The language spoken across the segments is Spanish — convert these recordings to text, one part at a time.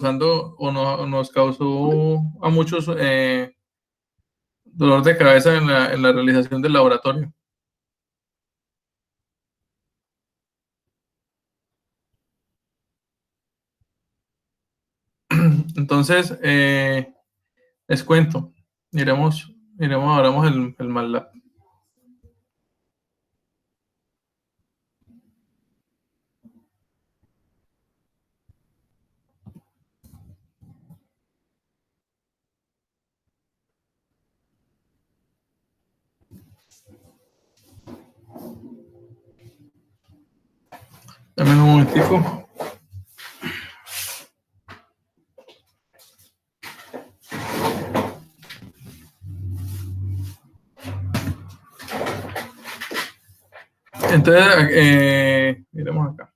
causando o nos causó a muchos dolor de cabeza en la realización del laboratorio. Entonces, les cuento, miremos ahora el MATLAB. Dame un momentico. Entonces, miremos acá.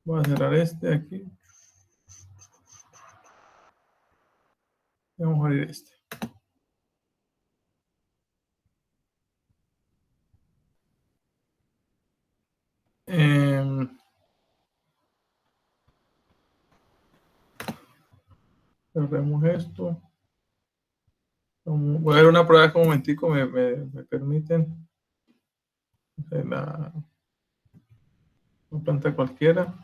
Voy a cerrar este aquí. Vamos a abrir este. Cerremos esto. Voy a ver una prueba un momentico, me permiten. Una planta cualquiera.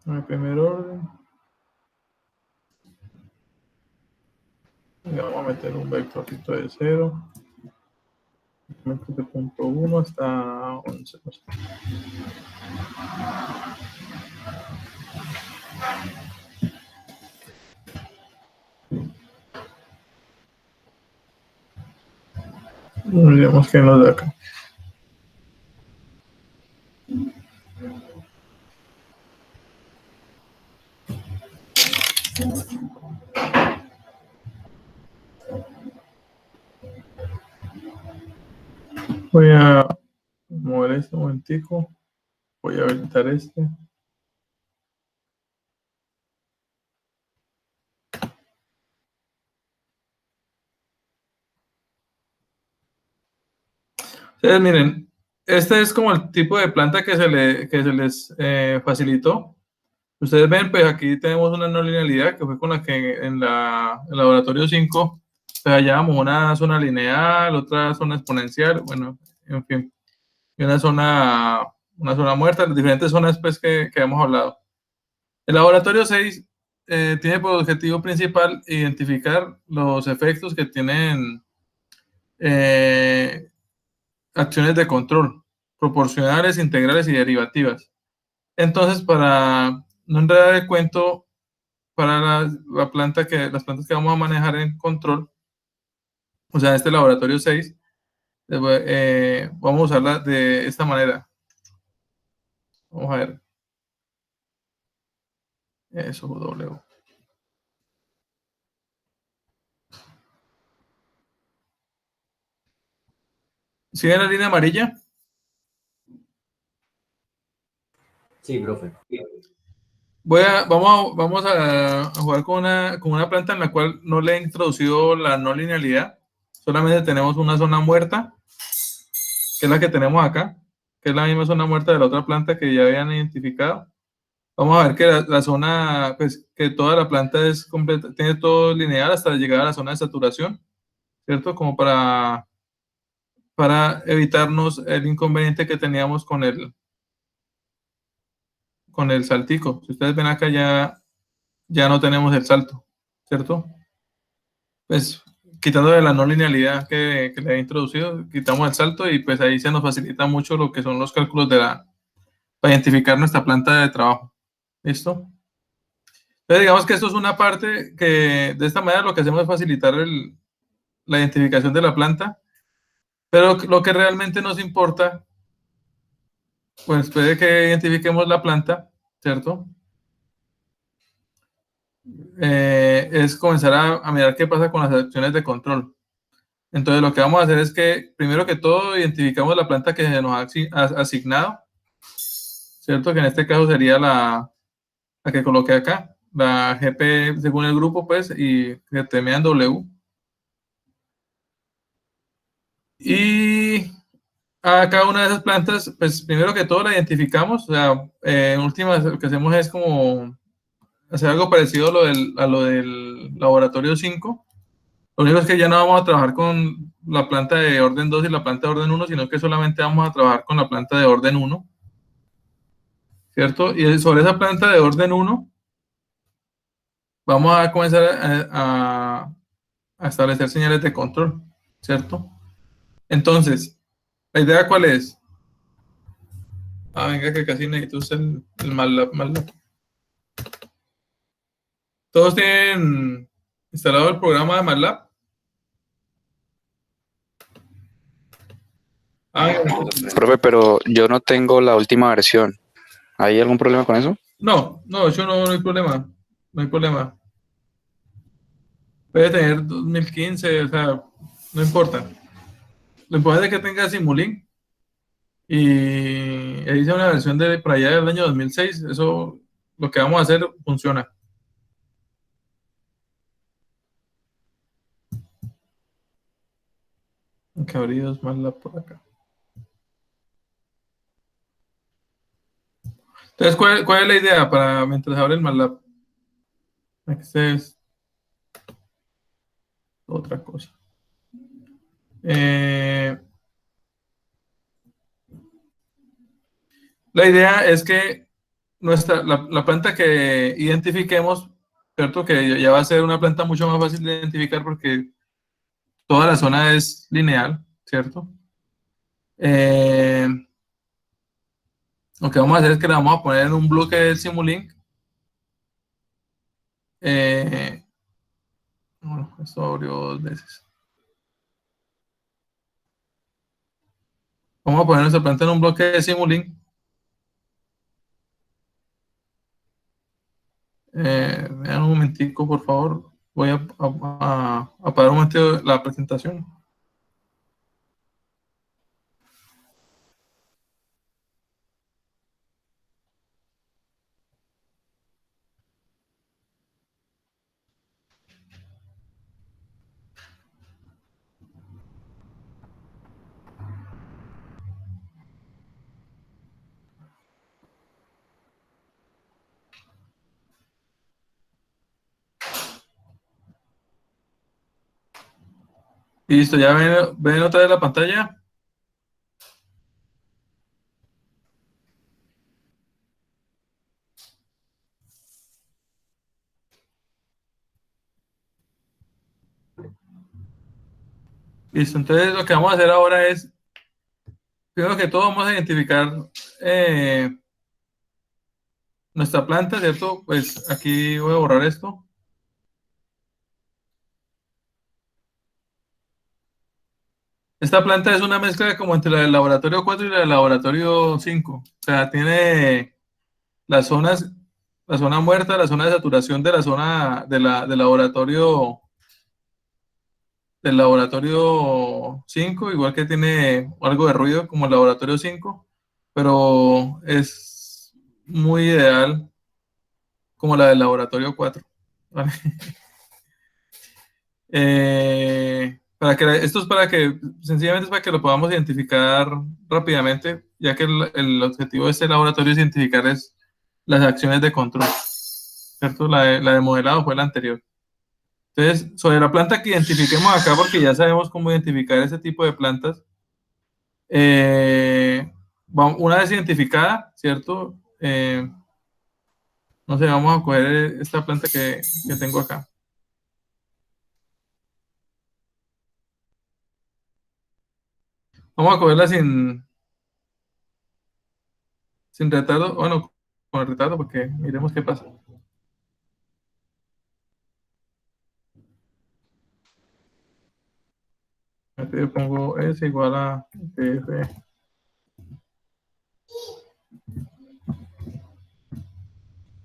En primer orden. Y vamos a meter un vectorcito de 0. De punto 1 hasta 11. Miremos qué nos da acá. Voy a mover este momentico. Voy a habilitar este. Ustedes miren, este es como el tipo de planta que se les facilitó. Ustedes ven, pues aquí tenemos una no linealidad que fue con la que en el laboratorio 5 pues hallábamos una zona lineal, otra zona exponencial, bueno, en fin, y una zona muerta, las diferentes zonas pues que hemos hablado. El laboratorio 6 tiene por objetivo principal identificar los efectos que tienen acciones de control, proporcionales, integrales y derivativas. Entonces, para no enredar el cuento, para las plantas que vamos a manejar en control, o sea, este laboratorio 6, vamos a usarla de esta manera. Vamos a ver. Eso, W. ¿Siguen la línea amarilla? Sí, profe. Vamos a jugar con una planta en la cual no le he introducido la no linealidad. Solamente tenemos una zona muerta, que es la que tenemos acá, que es la misma zona muerta de la otra planta que ya habían identificado. Vamos a ver que la zona, pues que toda la planta es completa, tiene todo lineal hasta llegar a la zona de saturación, ¿cierto? Como para evitarnos el inconveniente que teníamos con el saltico. Si ustedes ven acá ya no tenemos el salto, ¿cierto? Pues quitando de la no linealidad que le he introducido, quitamos el salto y pues ahí se nos facilita mucho lo que son los cálculos para identificar nuestra planta de trabajo. ¿Listo? Entonces digamos que esto es una parte que de esta manera lo que hacemos es facilitar la identificación de la planta, pero lo que realmente nos importa, pues después de que identifiquemos la planta, ¿cierto? Es comenzar a mirar qué pasa con las acciones de control. Entonces lo que vamos a hacer es que, primero que todo, identificamos la planta que se nos ha asignado, ¿cierto? Que en este caso sería la que coloqué acá. la GP según el grupo, pues, y que termina en W. Y a cada una de esas plantas, pues primero que todo la identificamos, o sea, en últimas lo que hacemos es como hacer algo parecido a lo del laboratorio 5. Lo único es que ya no vamos a trabajar con la planta de orden 2 y la planta de orden 1, sino que solamente vamos a trabajar con la planta de orden 1, ¿cierto? Y sobre esa planta de orden 1 vamos a comenzar a establecer señales de control, ¿cierto? Entonces, ¿la idea cuál es? Venga, que casi necesito usar el MATLAB. ¿Todos tienen instalado el programa de MATLAB? Profe, pero yo no tengo la última versión. ¿Hay algún problema con eso? No, yo no hay problema. No hay problema. Puede tener 2015, o sea, no importa. Lo importante es que tenga Simulink y dice una versión de por allá del año 2006. Eso, lo que vamos a hacer, funciona. Aunque abrí dos MATLAB por acá. Entonces, ¿cuál es la idea para mientras abre el MATLAB? Access. Otra cosa. La idea es que la planta que identifiquemos, ¿cierto? Que ya va a ser una planta mucho más fácil de identificar porque toda la zona es lineal, ¿cierto? Lo que vamos a hacer es que la vamos a poner en un bloque de Simulink. Bueno, esto abrió 2 veces. Vamos a poner nuestra planta en un bloque de Simulink. Vean un momentico, por favor. Voy a parar un momento la presentación. Listo, ya ven otra vez la pantalla. Listo, entonces lo que vamos a hacer ahora es, primero que todo, vamos a identificar nuestra planta, ¿cierto? Pues aquí voy a borrar esto. Esta planta es una mezcla como entre la del laboratorio 4 y la del laboratorio 5. O sea, tiene las zonas, la zona muerta, la zona de saturación de la zona del laboratorio 5, igual que tiene algo de ruido como el laboratorio 5, pero es muy ideal como la del laboratorio 4. ¿Vale? Esto es para que, sencillamente es para que lo podamos identificar rápidamente, ya que el objetivo de este laboratorio es identificar las acciones de control, ¿cierto? La de modelado fue la anterior. Entonces, sobre la planta que identifiquemos acá, porque ya sabemos cómo identificar ese tipo de plantas, una vez identificada, ¿cierto? No sé, vamos a coger esta planta que tengo acá. Vamos a cogerla sin retardo, bueno, con el retardo, porque miremos qué pasa. Aquí yo pongo S igual a PF.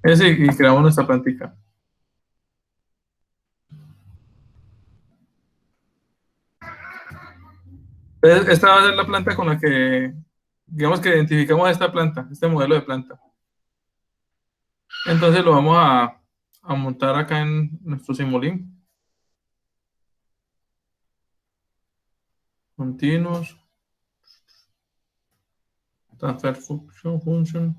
S y creamos nuestra plantica. Entonces, esta va a ser la planta con la que, digamos que identificamos esta planta, este modelo de planta. Entonces lo vamos a a montar acá en nuestro Simulink. Continuos. Transfer function.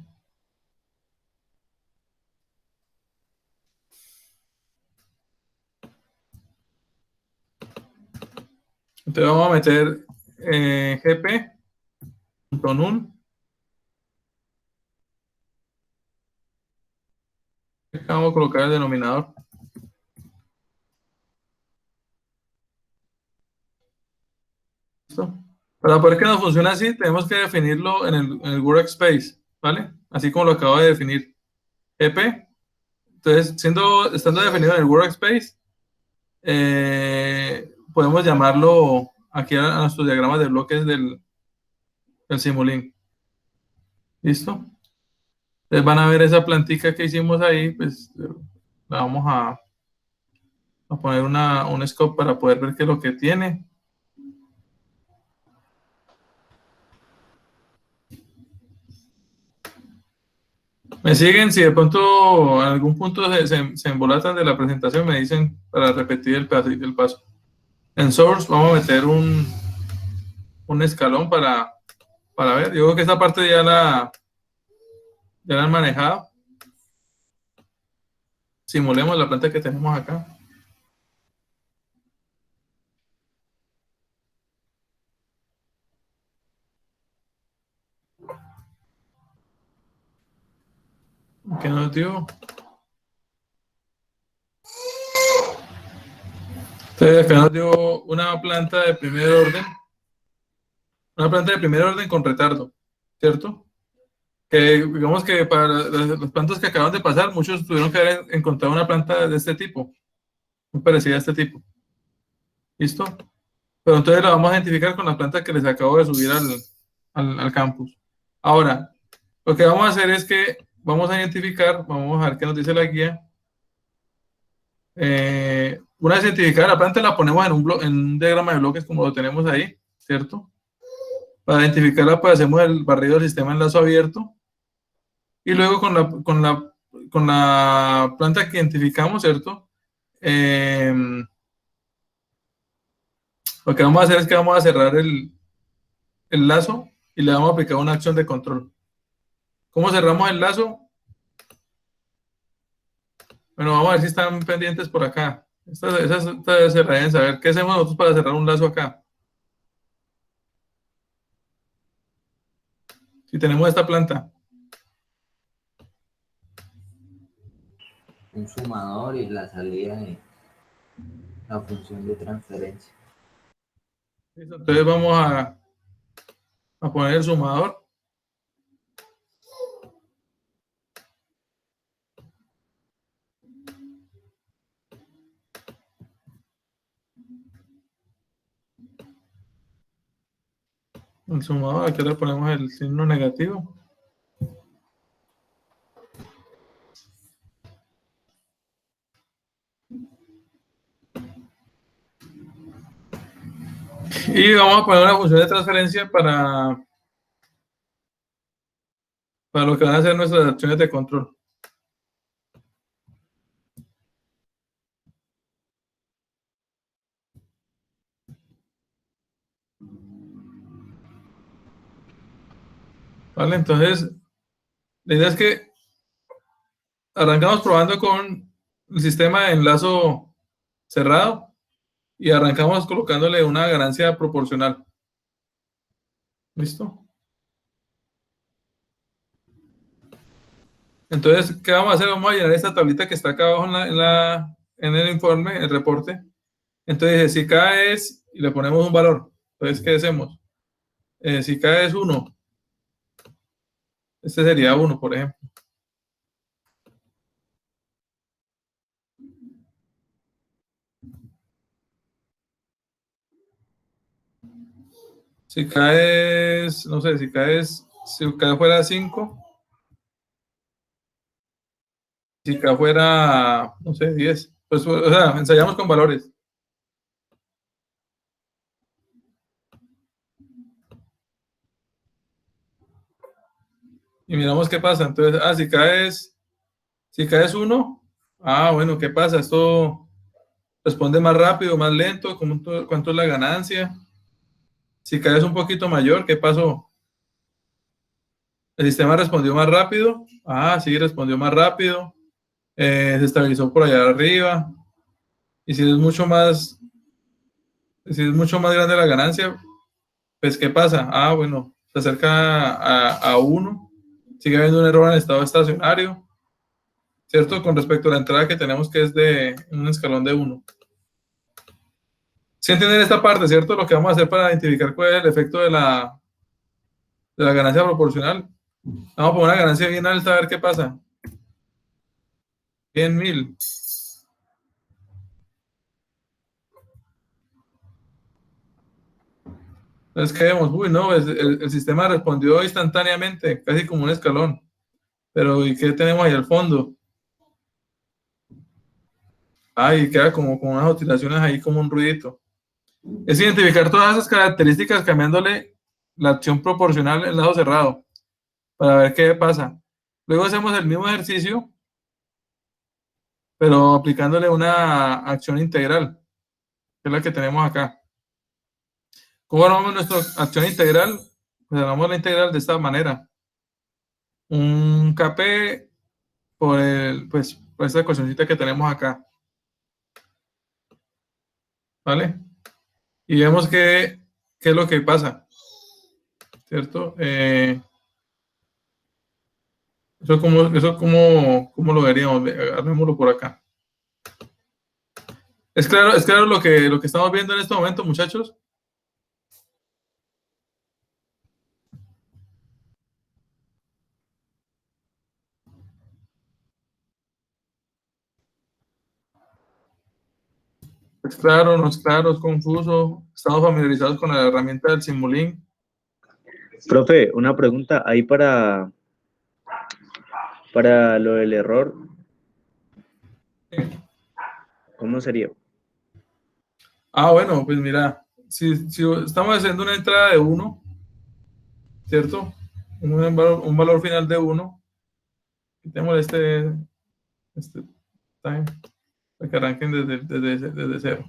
Entonces vamos a meter gp.num. Vamos a colocar el denominador. ¿Listo? Para poder que nos funcione así, tenemos que definirlo en el workspace, ¿vale? Así como lo acabo de definir. gp. Entonces, estando definido en el workspace, podemos llamarlo aquí a nuestros diagramas de bloques del Simulink. ¿Listo? Entonces van a ver esa plantica que hicimos ahí, pues la vamos a poner un scope para poder ver qué es lo que tiene. Me siguen, si de pronto en algún punto se embolatan de la presentación, me dicen para repetir el paso. En Source vamos a meter un escalón para ver. Yo creo que esta parte ya la han manejado. Simulemos la planta que tenemos acá. ¿Qué nos dio? Entonces acá nos dio una planta de primer orden. Una planta de primer orden con retardo, ¿cierto? Que digamos que para las plantas que acaban de pasar, muchos tuvieron que haber encontrado una planta de este tipo, muy parecida a este tipo. ¿Listo? Pero entonces la vamos a identificar con la planta que les acabo de subir al campus. Ahora, lo que vamos a hacer es que vamos a identificar, vamos a ver qué nos dice la guía. Una vez identificada la planta, la ponemos en un diagrama de bloques como lo tenemos ahí, ¿cierto? Para identificarla, pues hacemos el barrido del sistema en lazo abierto. Y luego con la planta que identificamos, ¿cierto? Lo que vamos a hacer es que vamos a cerrar el lazo y le vamos a aplicar una acción de control. ¿Cómo cerramos el lazo? Bueno, vamos a ver si están pendientes por acá. Estas se deben saber. ¿Qué hacemos nosotros para cerrar un lazo acá? Si tenemos esta planta. Un sumador y la salida de la función de transferencia. ¿Listo? Entonces vamos a poner el sumador. El sumador, aquí le ponemos el signo negativo. Y vamos a poner una función de transferencia para lo que van a ser nuestras acciones de control. ¿Vale? Entonces, la idea es que arrancamos probando con el sistema de enlazo cerrado y arrancamos colocándole una ganancia proporcional. ¿Listo? Entonces, ¿qué vamos a hacer? Vamos a llenar esta tablita que está acá abajo en el informe, el reporte. Entonces, si K es, y le ponemos un valor. Entonces, ¿qué hacemos? Si K es 1, este sería 1, por ejemplo. Si K es, no sé, si K fuera 5, si K fuera, no sé, 10. Pues, o sea, ensayamos con valores. Y miramos qué pasa. Entonces, si K es 1, Ah, bueno, ¿qué pasa? ¿Esto responde más rápido, más lento? ¿Cuánto es la ganancia? Si caes un poquito mayor, ¿qué pasó? ¿El sistema respondió más rápido? Ah, sí, respondió más rápido. Se estabilizó por allá arriba. Y si es mucho más grande la ganancia, pues ¿qué pasa? Ah, bueno, se acerca a 1. Sigue habiendo un error en estado estacionario, ¿cierto? Con respecto a la entrada que tenemos, que es de un escalón de 1. ¿Sí entienden esta parte, cierto? Lo que vamos a hacer para identificar cuál es el efecto de la ganancia proporcional. Vamos a poner una ganancia bien alta a ver qué pasa. Bien, 1000. Entonces, ¿qué vemos? Uy, no, el sistema respondió instantáneamente, casi como un escalón. Pero, ¿y qué tenemos ahí al fondo? Y queda como con unas oscilaciones ahí, como un ruidito. Es identificar todas esas características cambiándole la acción proporcional en lado cerrado para ver qué pasa. Luego hacemos el mismo ejercicio, pero aplicándole una acción integral, que es la que tenemos acá. ¿Cómo armamos nuestra acción integral? Pues armamos la integral de esta manera. Un KP por esta ecuacióncita que tenemos acá. ¿Vale? Y vemos qué es lo que pasa. ¿Cierto? Eso cómo lo veríamos. Armémoslo por acá. Es claro lo que estamos viendo en este momento, muchachos. Es claro, no es claro, es confuso. Estamos familiarizados con la herramienta del Simulink. Profe, una pregunta ahí para lo del error. ¿Cómo sería? Bueno, pues mira, si estamos haciendo una entrada de 1, ¿cierto? Un valor final de 1. Quitemos este time, para que arranquen desde 0.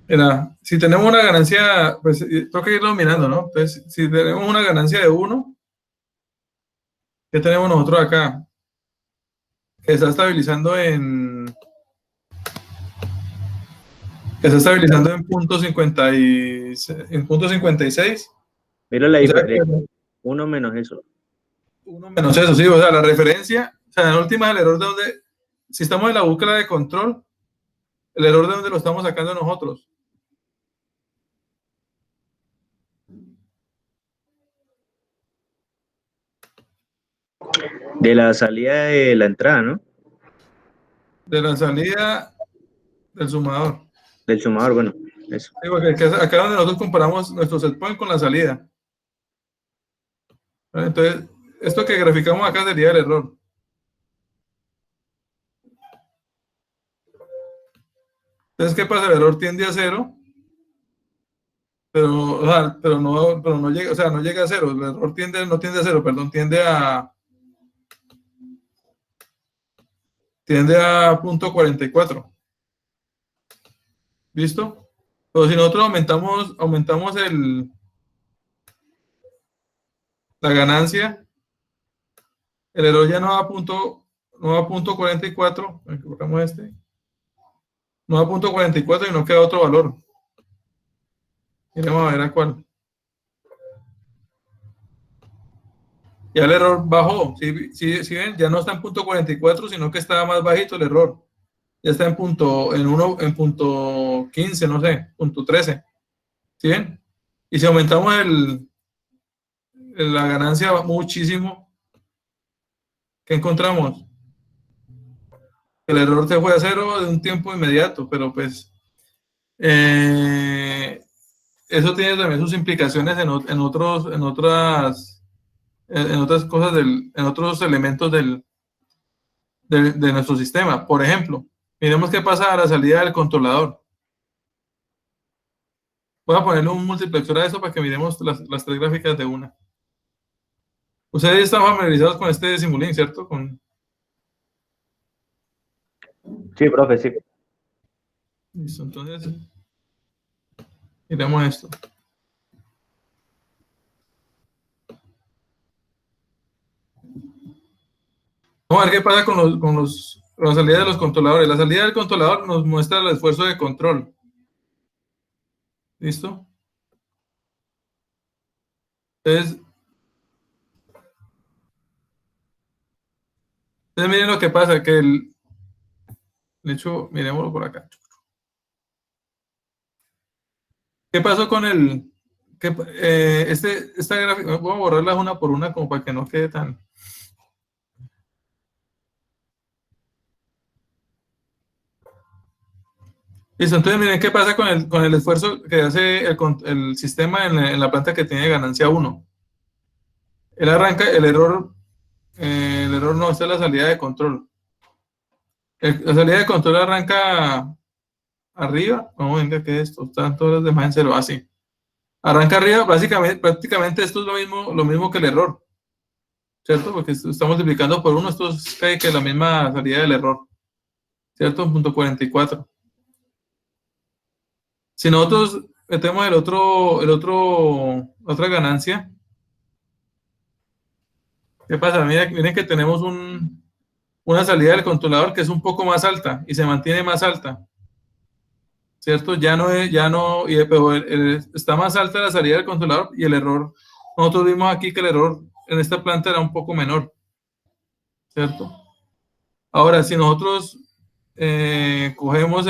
Mira, si tenemos una ganancia, pues toca irlo mirando, ¿no? Entonces, si tenemos una ganancia de 1, ¿qué tenemos nosotros acá? Que está estabilizando en punto 56. Mira la O sea, diferencia. 1 menos eso. 1 menos eso, sí. O sea, la referencia, o sea, en última, el error de donde, si estamos en la búsqueda de control, el error de donde lo estamos sacando nosotros. De la salida de la entrada, ¿no? De la salida del sumador. Del sumador, bueno, eso. Sí, porque acá es donde nosotros comparamos nuestro set point con la salida. ¿Vale? Entonces, esto que graficamos acá sería el error. Entonces, ¿qué pasa? El error tiende a 0, pero no llega, o sea, no llega a 0. El error no tiende a 0, perdón, tiende a punto 44. ¿Listo? Pero si nosotros aumentamos la ganancia, el error ya no va a punto 44. Colocamos este. No va a punto 44 y no queda otro valor. Miremos a ver a cuál. Ya el error bajó. Si ven, ya no está en punto 44, sino que está más bajito el error. Ya está en punto 15, no sé, punto 13. ¿Sí ven? Y si aumentamos la ganancia muchísimo, ¿qué encontramos? El error se fue a 0 de un tiempo inmediato, pero pues eso tiene también sus implicaciones en otras cosas, en otros elementos de nuestro sistema. Por ejemplo, miremos qué pasa a la salida del controlador. Voy a ponerle un multiplexor a eso para que miremos las tres gráficas de una. Ustedes están familiarizados con este Simulink, ¿cierto? Sí, profe, sí. Listo, entonces, miremos esto. Vamos a ver qué pasa con la salida de los controladores. La salida del controlador nos muestra el esfuerzo de control. ¿Listo? Entonces miren lo que pasa, que de hecho, miremoslo por acá. ¿Qué pasó con esta gráfica? Voy a borrarlas una por una como para que no quede tan... Listo, entonces miren qué pasa con el esfuerzo que hace el sistema en la planta que tiene ganancia 1. Él arranca, el error no, esta es la salida de control. La salida de control arranca arriba. Vamos a ver qué es esto. Están todos los demás en cero, así. Arranca arriba, prácticamente esto es lo mismo que el error. ¿Cierto? Porque estamos multiplicando por 1, esto es que la misma salida del error. ¿Cierto? Punto 44. Si nosotros metemos otra ganancia, ¿qué pasa? Miren que tenemos una salida del controlador que es un poco más alta y se mantiene más alta. ¿Cierto? Pero está más alta la salida del controlador y el error. Nosotros vimos aquí que el error en esta planta era un poco menor. ¿Cierto? Ahora, si nosotros cogemos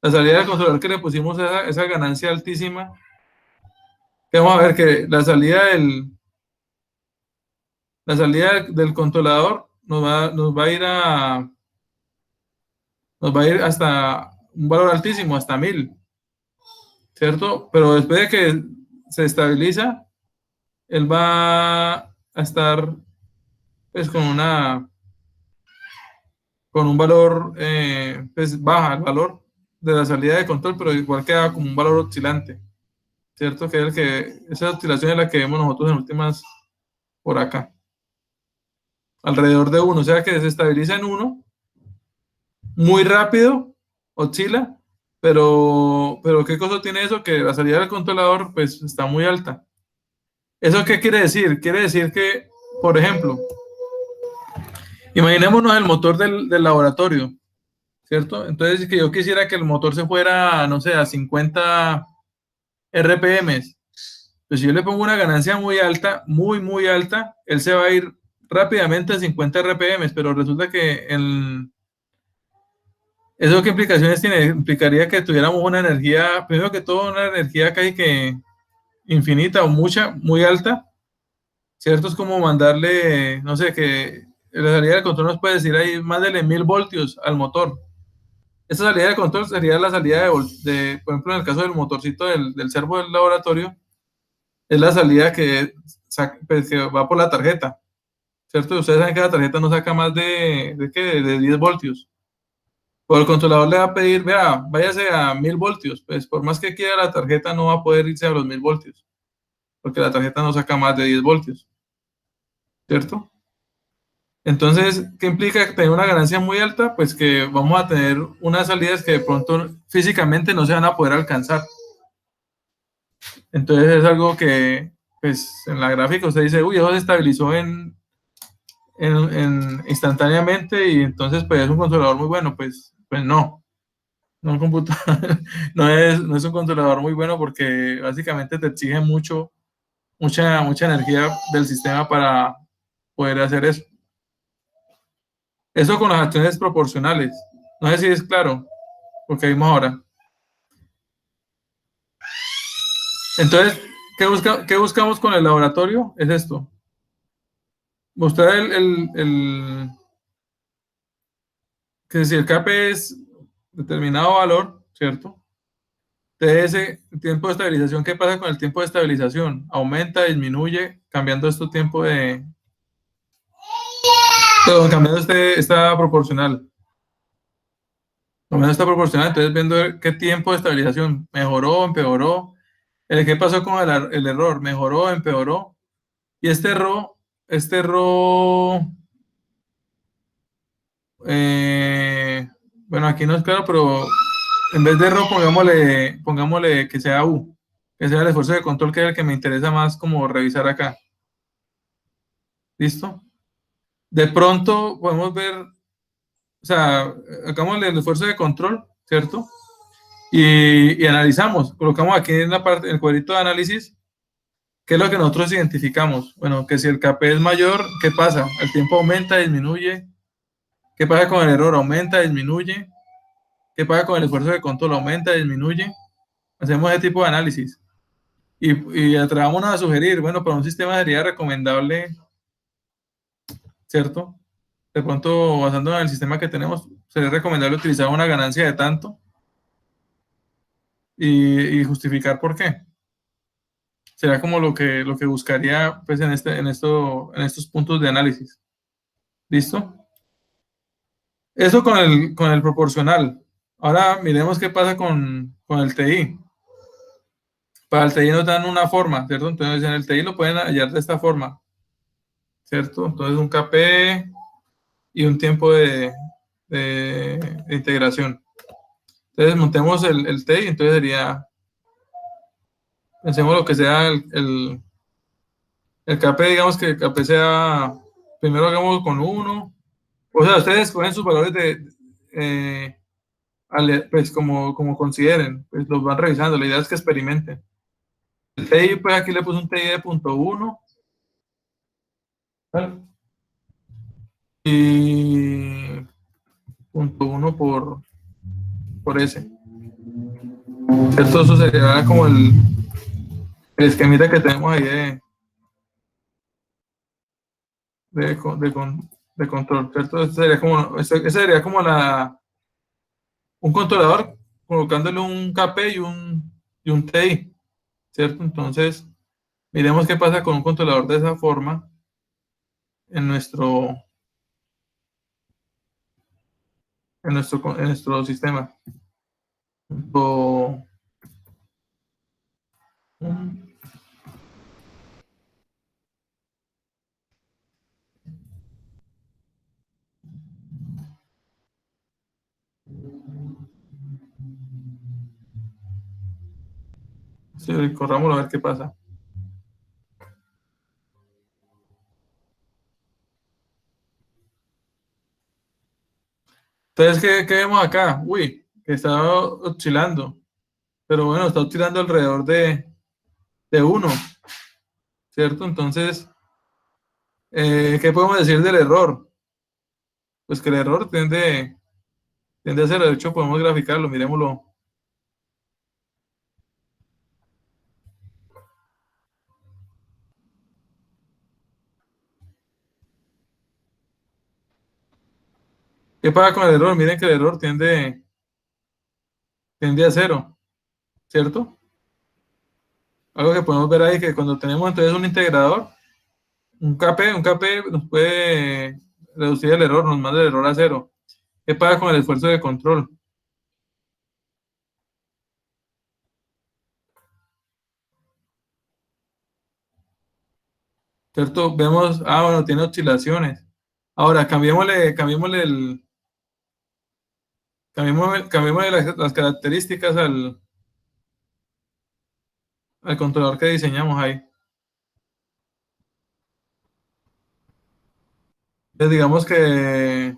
la salida del controlador que le pusimos esa ganancia altísima, que vamos a ver que la salida del controlador nos va a ir hasta un valor altísimo, hasta 1000, ¿cierto? Pero después de que se estabiliza, él va a estar pues con un valor, pues baja el valor de la salida de control, pero igual queda como un valor oscilante, ¿cierto? Esa oscilación es la que vemos nosotros en últimas por acá. Alrededor de 1, o sea que se estabiliza en 1, muy rápido, oscila, pero ¿qué cosa tiene eso? Que la salida del controlador pues está muy alta. ¿Eso qué quiere decir? Quiere decir que, por ejemplo, imaginémonos el motor del laboratorio, ¿cierto? Entonces, que yo quisiera que el motor se fuera, no sé, a 50 RPM. Pues si yo le pongo una ganancia muy alta, muy alta, él se va a ir rápidamente a 50 RPM, pero resulta que ¿eso qué implicaciones tiene? Implicaría que tuviéramos una energía, primero que todo, una energía casi que infinita o muy alta, ¿cierto? Es como mandarle, no sé, que la salida del control nos puede decir ahí, mándele 1000 voltios al motor. Esa salida de control sería la salida por ejemplo, en el caso del motorcito del servo del laboratorio, es la salida pues, que va por la tarjeta, ¿cierto? Ustedes saben que la tarjeta no saca más de 10 voltios. Pero el controlador le va a pedir, vea, váyase a 1000 voltios. Pues por más que quiera la tarjeta no va a poder irse a los 1000 voltios, porque la tarjeta no saca más de 10 voltios, ¿cierto? Entonces, ¿qué implica tener una ganancia muy alta? Pues que vamos a tener unas salidas que de pronto físicamente no se van a poder alcanzar. Entonces es algo que, pues, en la gráfica usted dice, uy, eso se estabilizó instantáneamente y entonces, pues, es un controlador muy bueno. Pues no. No, un computador no es un controlador muy bueno porque básicamente te exige mucha energía del sistema para poder hacer eso. Eso con las acciones proporcionales. No sé si es claro, porque vimos ahora. Entonces, ¿qué buscamos con el laboratorio? Es esto. Mostrar que si el KP es determinado valor, ¿cierto? TS, tiempo de estabilización, ¿qué pasa con el tiempo de estabilización? Aumenta, disminuye, cambiando cambiando esta proporcional. Lo menos está proporcional, entonces viendo qué tiempo de estabilización mejoró, empeoró, qué pasó con el error, mejoró, empeoró, y este error, bueno, aquí no es claro, pero en vez de error pongámosle que sea U, que sea el esfuerzo de control, que es el que me interesa más como revisar acá. ¿Listo? De pronto podemos ver, o sea, hagámosle el esfuerzo de control, ¿cierto? Y analizamos, colocamos aquí en la parte, en el cuadrito de análisis, ¿qué es lo que nosotros identificamos? Bueno, que si el KP es mayor, ¿qué pasa? El tiempo aumenta, disminuye. ¿Qué pasa con el error? Aumenta, disminuye. ¿Qué pasa con el esfuerzo de control? Aumenta, disminuye. Hacemos ese tipo de análisis. Y atrevámonos a sugerir, bueno, para un sistema sería recomendable, ¿cierto? De pronto, basándonos en el sistema que tenemos, sería recomendable utilizar una ganancia de tanto y justificar por qué. Será como lo que buscaría pues, en estos puntos de análisis. ¿Listo? Eso con el proporcional. Ahora miremos qué pasa con el TI. Para el TI nos dan una forma, ¿cierto? Entonces en el TI lo pueden hallar de esta forma, ¿cierto? Entonces un KP y un tiempo de integración. Entonces montemos el TI, entonces sería, pensemos lo que sea el KP, digamos que el KP sea, primero hagamos con 1. O sea, ustedes escogen sus valores pues como consideren, pues los van revisando. La idea es que experimenten. El TI, pues aquí le puse un TI de .1. ¿Vale? Y .1 por S. ¿Cierto? Eso sería como el esquemita que tenemos ahí de control, ¿cierto? Ese sería como un controlador colocándole un KP y un TI, ¿cierto? Entonces, miremos qué pasa con un controlador de esa forma en nuestro sistema. Sí, corrámoslo a ver qué pasa. Entonces, ¿qué vemos acá? Uy, que está oscilando. Pero bueno, está oscilando alrededor de 1, ¿cierto? Entonces, ¿qué podemos decir del error? Pues que el error tiende a ser, de hecho, podemos graficarlo, miremoslo. ¿Qué pasa con el error? Miren que el error tiende a 0, ¿cierto? Algo que podemos ver ahí, que cuando tenemos entonces un integrador, un KP nos puede reducir el error, nos manda el error a 0. ¿Qué pasa con el esfuerzo de control? ¿Cierto? Vemos, bueno, tiene oscilaciones. Ahora, cambiémosle las características al controlador que diseñamos ahí. Entonces, digamos que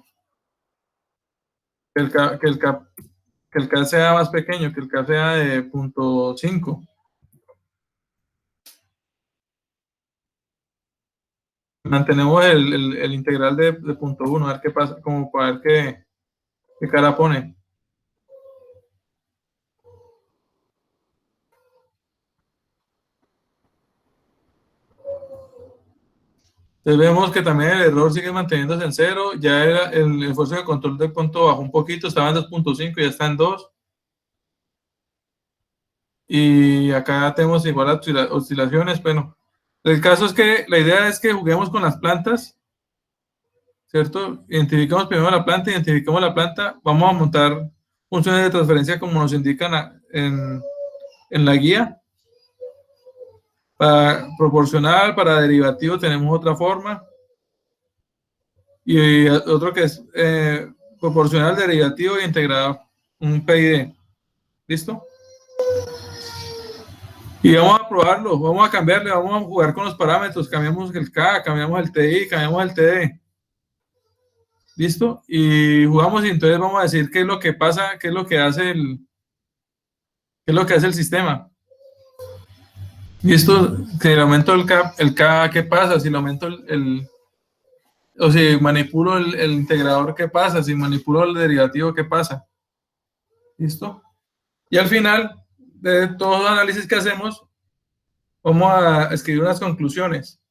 el K sea más pequeño, que el K sea de 0.5. Mantenemos el integral de 0.1, a ver qué pasa, como para ver qué cara pone. Entonces vemos que también el error sigue manteniéndose en 0, ya el esfuerzo de control de punto bajó un poquito, estaba en 2.5, ya está en 2. Y acá tenemos igual oscilaciones. Bueno, el caso es que la idea es que juguemos con las plantas, ¿cierto? Identificamos primero la planta, vamos a montar funciones de transferencia como nos indican en la guía. Para proporcional, para derivativo tenemos otra forma. Y otro que es proporcional, derivativo e integrador. Un PID. ¿Listo? Y vamos a probarlo, vamos a cambiarle, vamos a jugar con los parámetros. Cambiamos el K, cambiamos el TI, cambiamos el TD. ¿Listo? Y jugamos y entonces vamos a decir qué es lo que pasa, qué es lo que hace el sistema. ¿Listo? Si le aumento el K, ¿qué pasa? Si le aumento o si manipulo el integrador, ¿qué pasa? Si manipulo el derivativo, ¿qué pasa? ¿Listo? Y al final de todos los análisis que hacemos, vamos a escribir unas conclusiones.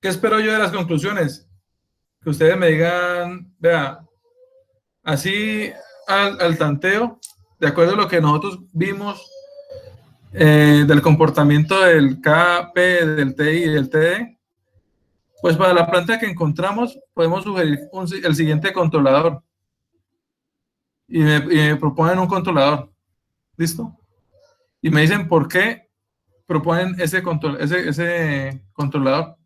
¿Qué espero yo de las conclusiones? Que ustedes me digan, vea, así al tanteo, de acuerdo a lo que nosotros vimos del comportamiento del KP, del TI y del TD, pues para la planta que encontramos podemos sugerir el siguiente controlador. Y me proponen un controlador. ¿Listo? Y me dicen por qué proponen ese controlador.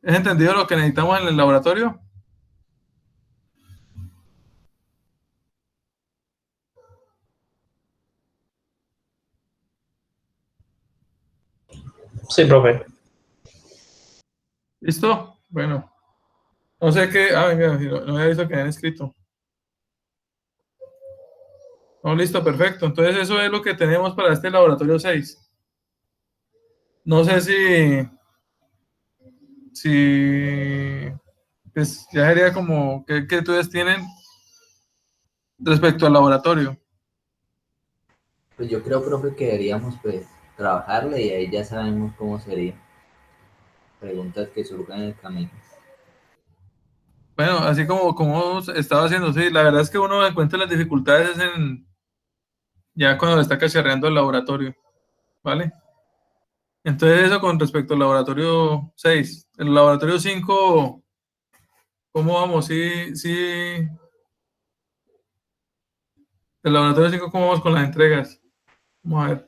¿Es entendido lo que necesitamos en el laboratorio? Sí, profe. ¿Listo? Bueno. No sé qué. Venga, no había visto que habían escrito. No, listo, perfecto. Entonces eso es lo que tenemos para este laboratorio 6. No sé si pues ya sería como qué ustedes tienen respecto al laboratorio. Pues yo creo, profe, que deberíamos pues trabajarle y ahí ya sabemos cómo sería. Preguntas que surjan en el camino. Bueno, así como estaba haciendo, sí, la verdad es que uno encuentra las dificultades ya cuando está cacharreando el laboratorio, ¿vale? Entonces eso con respecto al laboratorio 6. El laboratorio 5, ¿cómo vamos? Sí. El laboratorio 5, ¿cómo vamos con las entregas? Vamos a ver.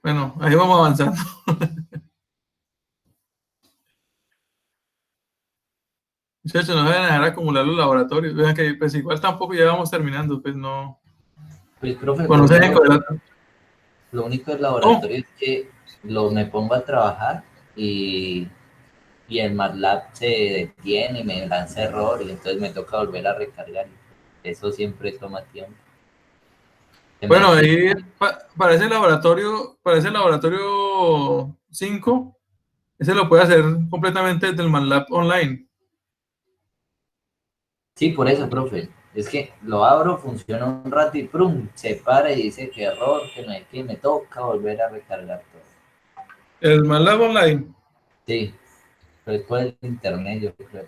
Bueno, ahí vamos avanzando. Muchachos, no deben dejar acumular los laboratorios. Vean que pues igual tampoco ya vamos terminando, pues no. Pues, profe, Bueno, no se dejen colar. lo único del laboratorio es que me pongo a trabajar y el MATLAB se detiene y me lanza error y entonces me toca volver a recargar. Eso siempre toma tiempo. Bueno, ahí para ese laboratorio 5, ese lo puede hacer completamente desde el MATLAB online. Sí, por eso, profe. Es que lo abro, funciona un rato y ¡prum! Se para y dice que error, que no hay que, me toca volver a recargar todo. El MATLAB online. Sí, pero es por el internet, yo creo.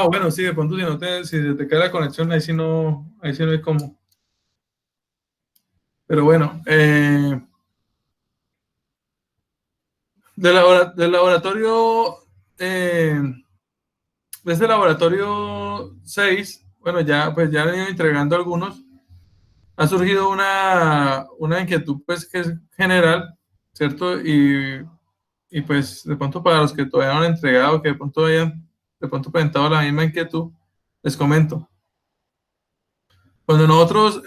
Bueno, sí, de pronto si se te cae la conexión, ahí sí no hay cómo. Pero bueno, del laboratorio, de este laboratorio 6, bueno, ya han ido entregando algunos. Ha surgido una inquietud, pues, que es general, ¿cierto? Y pues, de pronto para los que todavía no han entregado, que de pronto hayan presentado la misma inquietud, les comento. Cuando nosotros,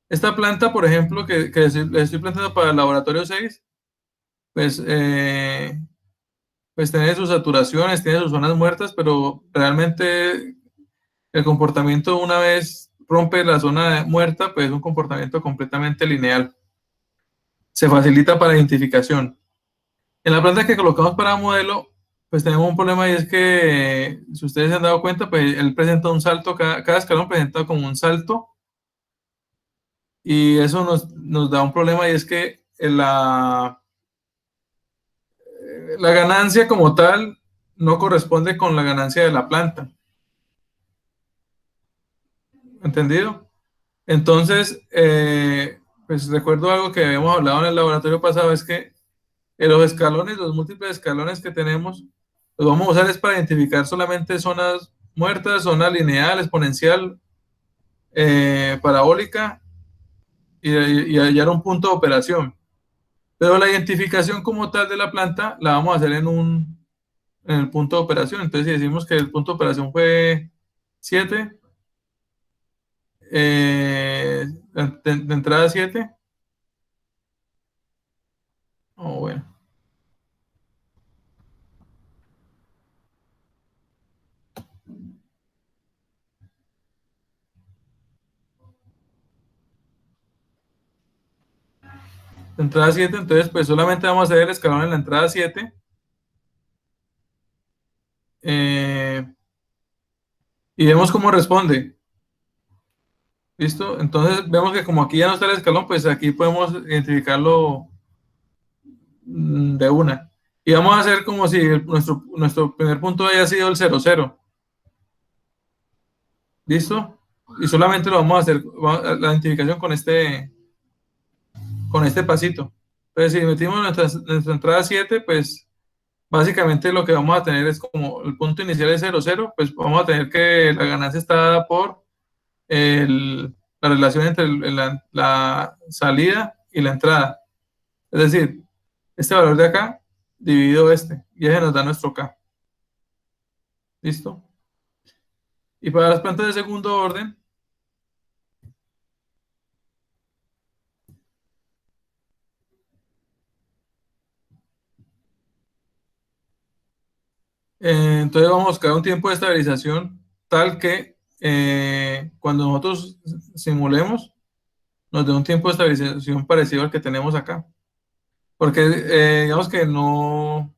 esta planta, por ejemplo, que le estoy planteando para el laboratorio 6, pues tiene sus saturaciones, tiene sus zonas muertas, pero realmente el comportamiento una vez rompe la zona muerta, pues es un comportamiento completamente lineal. Se facilita para identificación. En la planta que colocamos para modelo, pues tenemos un problema y es que, si ustedes se han dado cuenta, pues él presenta un salto, cada escalón presenta como un salto, y eso nos da un problema y es que la ganancia como tal no corresponde con la ganancia de la planta. ¿Entendido? Entonces, pues recuerdo algo que habíamos hablado en el laboratorio pasado, es que en los escalones, los múltiples escalones que tenemos, Lo vamos a usar es para identificar solamente zonas muertas, zona lineal, exponencial, parabólica y hallar un punto de operación. Pero la identificación como tal de la planta la vamos a hacer en el punto de operación. Entonces, si decimos que el punto de operación fue 7, de entrada 7, bueno. De entrada 7, entonces pues solamente vamos a hacer el escalón en la entrada 7. Y vemos cómo responde. ¿Listo? Entonces vemos que como aquí ya no está el escalón, pues aquí podemos identificarlo de una. Y vamos a hacer como si nuestro primer punto haya sido el 0, 0. ¿Listo? Y solamente lo vamos a hacer la identificación con este pasito. Entonces, si metimos nuestra entrada 7, pues básicamente lo que vamos a tener es como el punto inicial es 0, 0, pues vamos a tener que la ganancia está dada por la relación entre la salida y la entrada. Es decir, este valor de acá dividido este, y ese nos da nuestro K. ¿Listo? Y para las plantas de segundo orden, entonces vamos a buscar un tiempo de estabilización tal que cuando nosotros simulemos nos dé un tiempo de estabilización parecido al que tenemos acá. Porque digamos que no...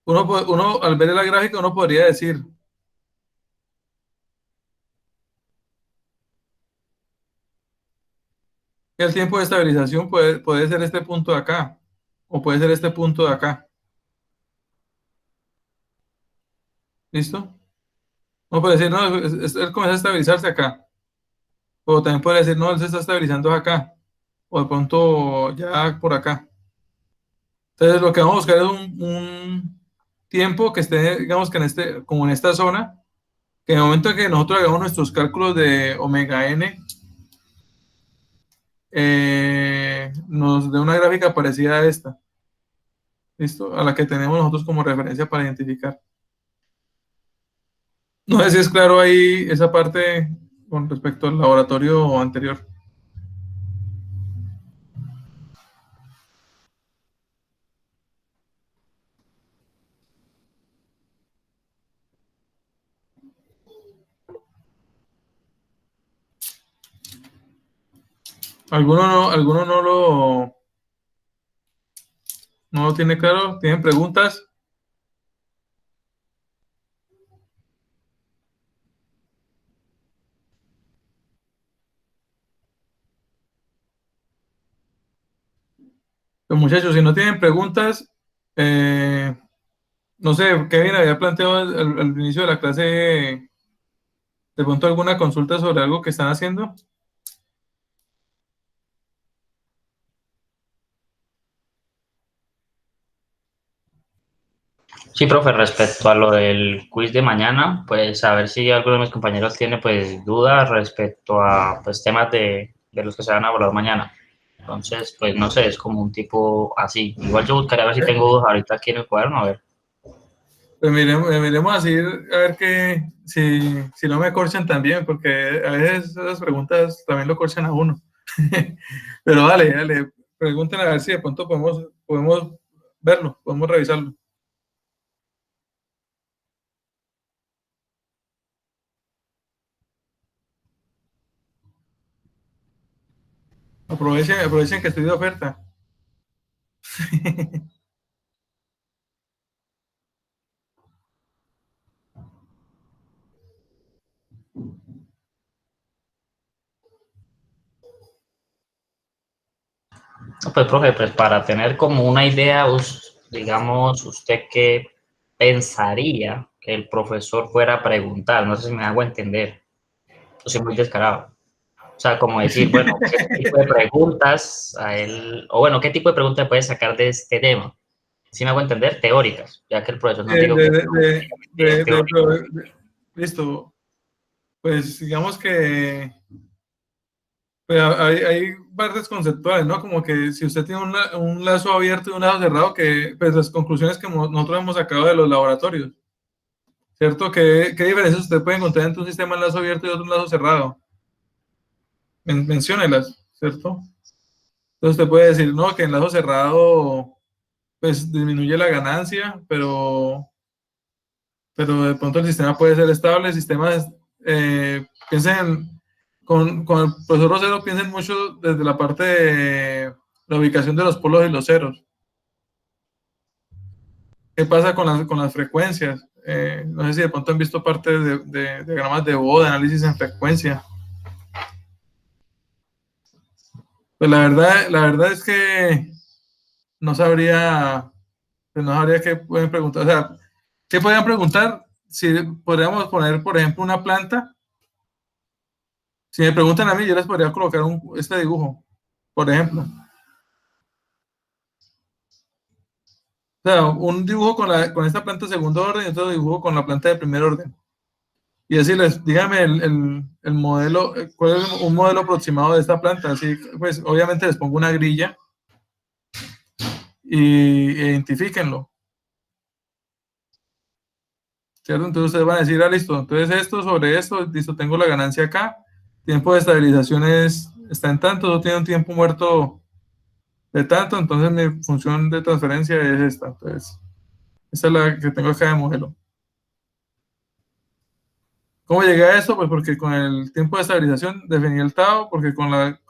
Uno al ver la gráfica uno podría decir que el tiempo de estabilización puede ser este punto de acá o puede ser este punto de acá. ¿Listo? Uno puede decir, no, él comienza a estabilizarse acá. O también puede decir, no, él se está estabilizando acá. O de pronto ya por acá. Entonces lo que vamos a buscar es un tiempo que esté, digamos que como en esta zona, que en el momento que nosotros hagamos nuestros cálculos de omega n, nos dé una gráfica parecida a esta. ¿Listo? A la que tenemos nosotros como referencia para identificar. No sé si es claro ahí esa parte con respecto al laboratorio anterior. ¿Alguno no lo tiene claro? ¿Tienen preguntas? Pues muchachos, si no tienen preguntas, no sé, Kevin había planteado al inicio de la clase de pronto alguna consulta sobre algo que están haciendo. Sí, profe, respecto a lo del quiz de mañana, pues a ver si alguno de mis compañeros tiene pues dudas respecto a pues temas de los que se van a hablar mañana. Entonces, pues no sé, es como un tipo así. Igual yo buscaré a ver si tengo dudas ahorita aquí en el cuaderno, a ver. Pues miremos así, a ver si no me corchan también, porque a veces esas preguntas también lo corchan a uno. Pero dale, pregunten a ver si de pronto podemos verlo, podemos revisarlo. Aprovechen que estoy de oferta. Pues, profe, pues para tener como una idea, digamos, ¿usted qué pensaría que el profesor fuera a preguntar? No sé si me hago entender. Yo soy muy descarado. O sea, como decir, bueno, ¿qué tipo de preguntas a él, o bueno, qué tipo de preguntas puede sacar de este tema? si me hago entender, teóricas, ya que el profesor nos De- dijo de- que de- de- de- teórico. Listo. Pues digamos que pues, hay partes conceptuales, ¿no? Como que si usted tiene un lazo abierto y un lazo cerrado, que pues las conclusiones que nosotros hemos sacado de los laboratorios, ¿cierto? ¿Qué diferencias usted puede encontrar entre un sistema en lazo abierto y otro en lazo cerrado? Menciónelas, ¿cierto? Entonces usted puede decir, no, que en lazo cerrado pues disminuye la ganancia, pero de pronto el sistema puede ser estable. El sistema piensen, con el profesor Rosero, piensen mucho desde la parte de la ubicación de los polos y los ceros. ¿Qué pasa con las frecuencias? No sé si de pronto han visto parte de diagramas de Boole, de análisis en frecuencia. Pues la verdad es que no sabría, pues no sabría qué pueden preguntar. O sea, ¿qué podrían preguntar? Si podríamos poner, por ejemplo, una planta. Si me preguntan a mí, yo les podría colocar este dibujo, por ejemplo. O sea, un dibujo con esta planta de segundo orden y otro dibujo con la planta de primer orden. Y decirles, dígame el modelo, cuál es un modelo aproximado de esta planta. Así, pues, obviamente les pongo una grilla y identifíquenlo. ¿Cierto? Entonces ustedes van a decir, listo, entonces esto sobre esto, listo, tengo la ganancia acá, tiempo de estabilización está en tanto, no tiene un tiempo muerto de tanto, entonces mi función de transferencia es esta. Entonces, esta es la que tengo acá de modelo. ¿Cómo llegué a eso? Pues porque con el tiempo de estabilización definí el tau, porque con el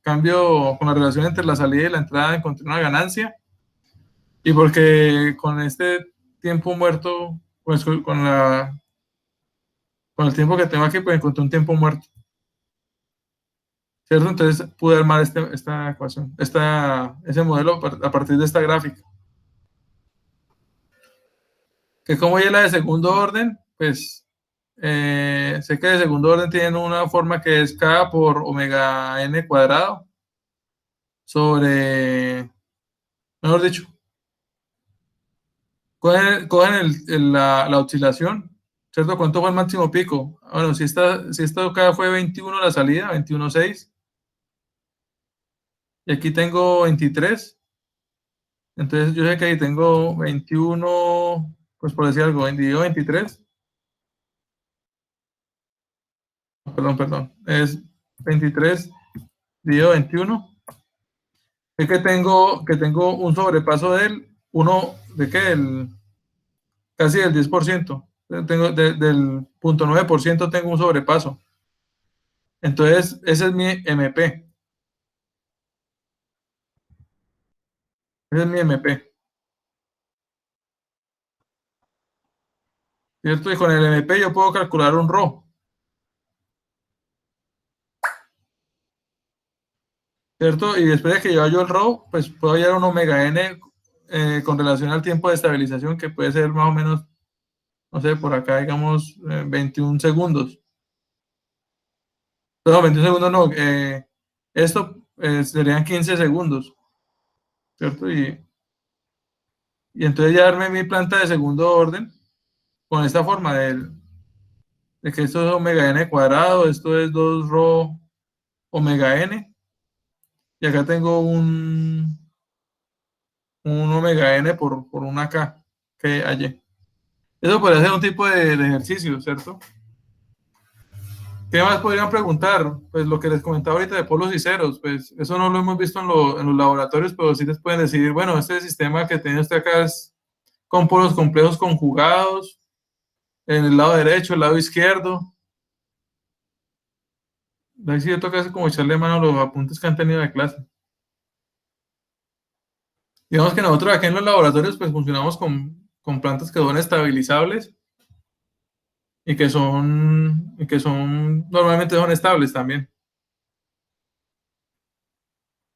cambio, con la relación entre la salida y la entrada encontré una ganancia, y porque con este tiempo muerto, pues con el tiempo que tengo aquí, pues encontré un tiempo muerto. ¿Cierto? Entonces pude armar esta ecuación, ese modelo a partir de esta gráfica. Que como ya la de segundo orden, pues sé que de segundo orden tienen una forma que es K por omega n cuadrado sobre, mejor dicho, cogen la oscilación, ¿cierto? ¿Cuánto fue el máximo pico? Bueno, si esta K fue 21 la salida, 21.6, y aquí tengo 23, entonces yo sé que ahí tengo 21, pues por decir algo, dividido 23, perdón, es 23 dividido 21. Es que tengo un sobrepaso del 1, ¿de qué? Casi del 10%. Del 0.9% tengo un sobrepaso. Entonces, ese es mi MP. Ese es mi MP. ¿Cierto? Y con el MP yo puedo calcular un ρ. ¿Cierto? Y después de que yo hallo el ρ, pues puedo hallar un omega n con relación al tiempo de estabilización, que puede ser más o menos, no sé, por acá digamos 21 segundos. No, 21 segundos no. Esto serían 15 segundos. ¿Cierto? Y entonces ya armé mi planta de segundo orden con esta forma de que esto es omega n cuadrado, esto es 2 rho omega n, y acá tengo un omega n por una k que hallé. Eso podría ser un tipo de ejercicio, ¿cierto? ¿Qué más podrían preguntar? Pues lo que les comentaba ahorita de polos y ceros, pues eso no lo hemos visto en los laboratorios, pero sí les pueden decir, bueno, este sistema que tiene usted acá es con polos complejos conjugados, en el lado derecho, el lado izquierdo. Ahí sí toca como echarle mano a los apuntes que han tenido de clase. Digamos que nosotros aquí en los laboratorios pues funcionamos con plantas que son estabilizables y que normalmente son estables también.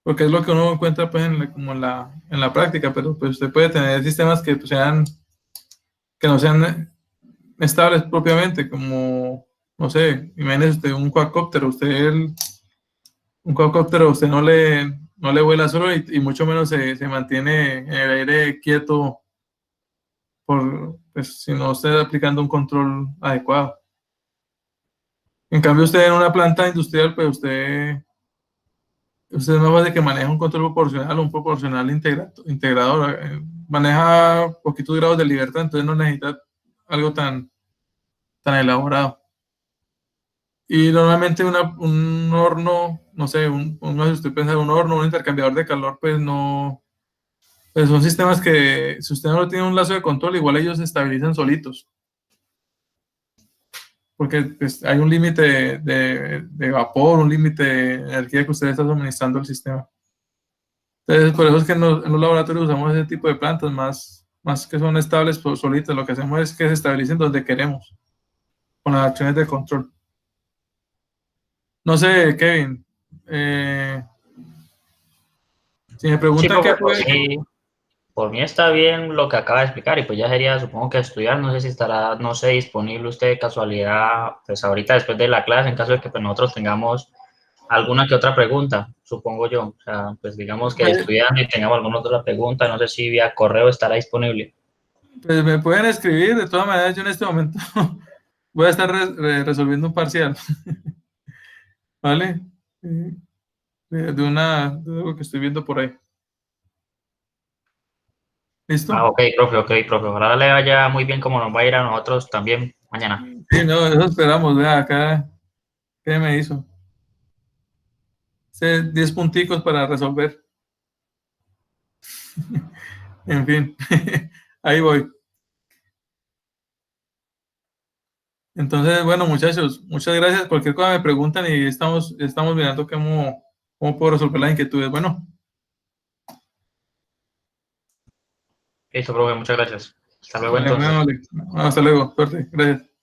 Porque es lo que uno encuentra pues como en la práctica, pero pues usted puede tener sistemas que pues, que no sean estables propiamente, como, no sé, imagínese usted un cuadcóptero, un cuadcóptero usted no no le vuela solo y mucho menos se mantiene en el aire quieto pues, si no esté aplicando un control adecuado. En cambio, usted en una planta industrial, pues usted es más fácil que maneja un control proporcional o un proporcional integrador. Maneja poquitos grados de libertad, entonces no necesita algo tan elaborado. Y normalmente un horno, no sé, si usted piensa en un horno, un intercambiador de calor, pues no, pues son sistemas que si usted no tiene un lazo de control, igual ellos se estabilizan solitos. Porque pues, hay un límite de vapor, un límite de energía que usted está suministrando al sistema. Entonces, por eso es que en los laboratorios usamos ese tipo de plantas más que son estables solitas. Lo que hacemos es que se estabilicen donde queremos, con las acciones de control. No sé, Kevin, si me preguntan qué puede... Por mí está bien lo que acaba de explicar y pues ya sería, supongo que estudiar, no sé si estará, no sé, disponible usted de casualidad, pues ahorita después de la clase, en caso de que pues, nosotros tengamos alguna que otra pregunta, supongo yo. O sea, pues digamos que estudiando y tengamos alguna otra pregunta, no sé si vía correo estará disponible. Pues me pueden escribir, de todas maneras yo en este momento voy a estar resolviendo un parcial. ¿Vale? De algo que estoy viendo por ahí. ¿Listo? Ok, profe. Ojalá le vaya muy bien como nos va a ir a nosotros también mañana. Sí, no, eso esperamos. Vea, acá, ¿qué me hizo? 10 punticos para resolver. En fin, ahí voy. Entonces, bueno, muchachos, muchas gracias. Cualquier cosa me preguntan y estamos mirando cómo puedo resolver las inquietudes. Bueno. Listo, profe, muchas gracias. Hasta luego Vale, entonces. vale. Hasta luego. Suerte. Gracias.